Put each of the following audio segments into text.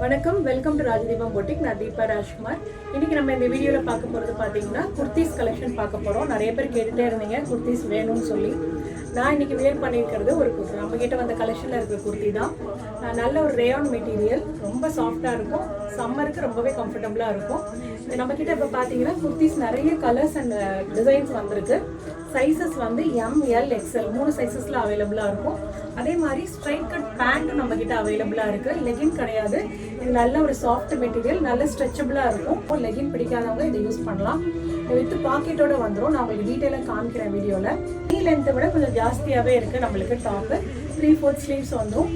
வணக்கம், welcome to ராஜதீபம் boutique. நான் தீபா ராஜ்குமார். இன்னைக்கு நம்ம இந்த வீடியோவில் பார்க்க போகிறது பார்த்தீங்கன்னா குர்த்திஸ் கலெக்ஷன் பார்க்க போகிறோம். நிறைய பேர் கேட்டுகிட்டே இருந்தீங்க குர்த்திஸ் வேணும்னு சொல்லி. நான் இன்னைக்கு வேர் பண்ணியிருக்கிறது ஒரு குர்த்தி. நம்மக்கிட்ட வந்த கலெக்ஷனில் இருக்கிற குர்த்தி தான். நல்ல ஒரு ரேயான் மெட்டீரியல், ரொம்ப சாஃப்டாக இருக்கும், சம்மருக்கு ரொம்பவே கம்ஃபர்டபுளாக இருக்கும். நம்மக்கிட்ட இப்போ பார்த்தீங்கன்னா குர்த்திஸ் நிறைய கலர்ஸ் அண்ட் டிசைன்ஸ் வந்திருக்கு. சைஸஸ் வந்து ML XL 3 சைஸஸில் அவைலபிளாக இருக்கும். அதே மாதிரி ஸ்ட்ரைட் கட் பேண்ட் நம்மக்கிட்ட அவைலபிளாக இருக்குது. லெகின் கிடையாது, இது நல்ல ஒரு சாஃப்ட் மெட்டீரியல், நல்ல ஸ்ட்ரெச்சபிளாக இருக்கும். லெகின் பிடிக்காதவங்க இதை யூஸ் பண்ணலாம். வித் பாக்கெட்டோட வந்துடும். நான் உங்களுக்கு டீட்டெயிலாக காமிக்கிறேன் வீடியோவில். நீ லென்த்தை விட கொஞ்சம் ஜாஸ்தியாகவே இருக்குது நம்மளுக்கு. டாப்பு 3/4 ஸ்லீவ்ஸ் வந்துடும்.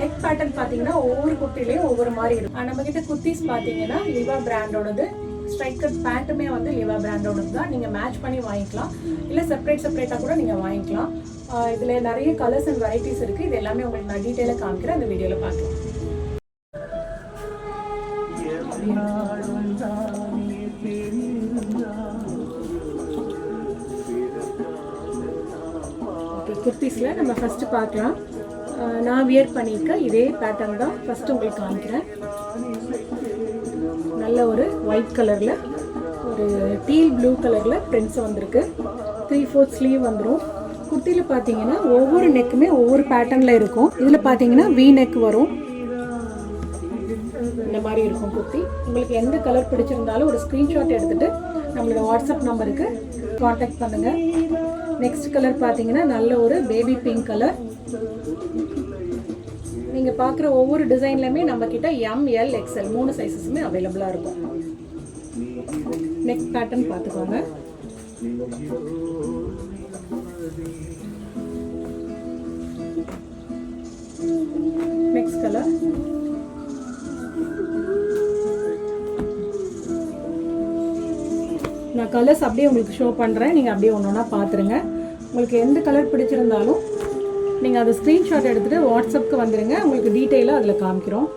நெக் பேட்டர்ன் பார்த்தீங்கன்னா ஒவ்வொரு குர்த்திலையும் ஒவ்வொரு மாதிரி இருக்கும். நம்மக்கிட்ட குர்த்திஸ் பார்த்தீங்கன்னா லிவா பிராண்டோடது. ஸ்ட்ரைட் கட் பேண்ட்டுமே வந்து லிவா பிராண்டோடது தான். நீங்கள் மேட்ச் பண்ணி வாங்கிக்கலாம், இல்லை செப்பரேட்டாக கூட நீங்கள் வாங்கிக்கலாம். இதில் நிறைய கலர்ஸ் அண்ட் வெரைட்டிஸ் இருக்குது. இது எல்லாமே உங்களுக்கு நான் டீட்டெயிலாக காமிக்கிறேன், அந்த வீடியோவில் பார்க்கலாம். ஓகே, குர்த்திஸில் நம்ம ஃபஸ்ட்டு பார்க்கலாம். நான் வியர் பண்ணியிருக்க இதே பேட்டர்ன் தான் ஃபஸ்ட்டு உங்களுக்கு காமிக்கிறேன். நல்ல ஒரு ஒயிட் கலரில் ஒரு டீல் ப்ளூ கலரில் பிரிண்ட்ஸ் வந்திருக்கு. 3/4 ஸ்லீவ் வந்துடும். குர்த்தியில் பார்த்தீங்கன்னா ஒவ்வொரு நெக்குமே ஒவ்வொரு பேட்டர்னில் இருக்கும். இதில் பார்த்தீங்கன்னா V நெக் வரும். இந்த மாதிரி இருக்கும் குர்த்தி. உங்களுக்கு எந்த கலர் பிடிச்சிருந்தாலும் ஒரு ஸ்க்ரீன்ஷாட் எடுத்துகிட்டு நம்மளோட வாட்ஸ்அப் நம்பருக்கு காண்டாக்ட் பண்ணுங்கள். நெக்ஸ்ட் கலர் பார்த்தீங்கன்னா நல்ல ஒரு பேபி பிங்க் கலர். நீங்கள் பார்க்குற ஒவ்வொரு டிசைன்லையுமே நம்மக்கிட்ட ML XL 3 சைஸஸுமே அவைலபிளாக இருக்கும். நெக் பேட்டர்ன் பார்த்துக்கோங்க. நெக்ஸ்ட் கலர் நான் கலர்ஸ் அப்படியே உங்களுக்கு ஷோ பண்ணுறேன். நீங்கள் அப்படியே ஒன்று ஒன்றா பார்த்துருங்க. உங்களுக்கு எந்த கலர் பிடிச்சிருந்தாலும் நீங்கள் அதை ஸ்க்ரீன்ஷாட் எடுத்துகிட்டு வாட்ஸ்அப்புக்கு வந்துடுங்க. உங்களுக்கு டீட்டெயிலாக அதில் காமிக்கிறோம்.